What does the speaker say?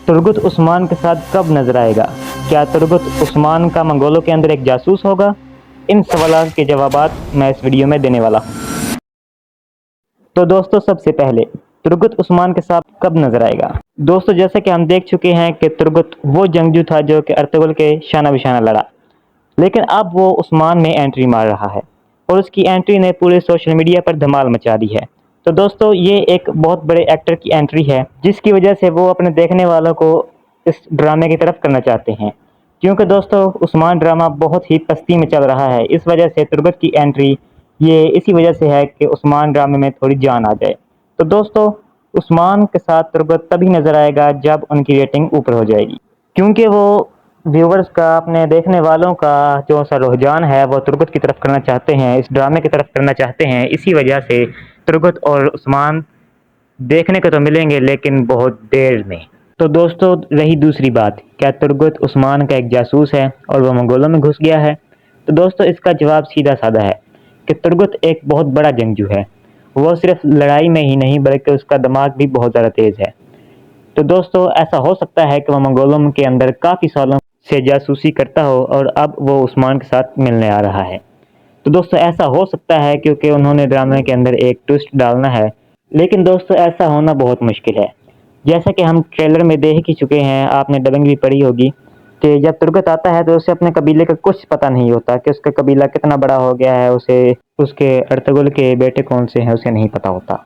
Turgut Usman के साथ कब नजर आएगा? क्या तुर्गुत उस्मान का मंगोलों के अंदर एक जासूस होगा? इन सवालों के जवाबात मैं इस वीडियो में देने वाला हूँ। तो दोस्तों, सबसे पहले तुर्गुत उस्मान के साथ कब नजर आएगा? दोस्तों, जैसे कि हम देख चुके हैं कि तुर्गुत वो जंगजू था जो कि अर्तुगरुल के शाना बिशाना लड़ा, लेकिन अब वो उस्मान में एंट्री मार रहा है और उसकी एंट्री ने पूरे सोशल मीडिया पर धमाल मचा दी है। तो दोस्तों, ये एक बहुत बड़े एक्टर की एंट्री है जिसकी वजह से वो अपने देखने वालों को इस ड्रामे की तरफ करना चाहते हैं, क्योंकि दोस्तों उस्मान ड्रामा बहुत ही पस्ती में चल रहा है। इस वजह से तुर्गुत की एंट्री ये इसी वजह से है कि उस्मान ड्रामे में थोड़ी जान आ जाए। तो दोस्तों, उस्मान के साथ तुर्गुत तभी नजर आएगा जब उनकी रेटिंग ऊपर हो जाएगी, क्योंकि वो व्यूवर्स का, अपने देखने वालों का जो सा रुझान है वो तुर्गुत की तरफ करना चाहते हैं, इस ड्रामे की तरफ करना चाहते हैं। इसी वजह से तुर्गुत और उस्मान देखने को तो मिलेंगे, लेकिन बहुत देर में। तो दोस्तों, रही दूसरी बात, क्या तुर्गुत उस्मान का एक जासूस है और वो मंगोलों में घुस गया है? तो दोस्तों, इसका जवाब सीधा साधा है कि तुर्गुत एक बहुत बड़ा जंगजू है। वो सिर्फ लड़ाई में ही नहीं बल्कि उसका दिमाग भी बहुत ज़्यादा तेज़ है। तो दोस्तों, ऐसा हो सकता है कि वह मंगोलों के अंदर काफ़ी सालों से जासूसी करता हो और अब वो उस्मान के साथ मिलने आ रहा है। तो दोस्तों, ऐसा हो सकता है क्योंकि उन्होंने ड्रामे के अंदर एक ट्विस्ट डालना है, लेकिन दोस्तों ऐसा होना बहुत मुश्किल है। जैसा कि हम ट्रेलर में देख ही चुके हैं, आपने डबिंग भी पढ़ी होगी कि जब तुर्गुत आता है तो उसे अपने कबीले का कुछ पता नहीं होता कि उसका कबीला कितना बड़ा हो गया है, उसे उसके अर्तुगरुल के बेटे कौन से हैं उसे नहीं पता होता।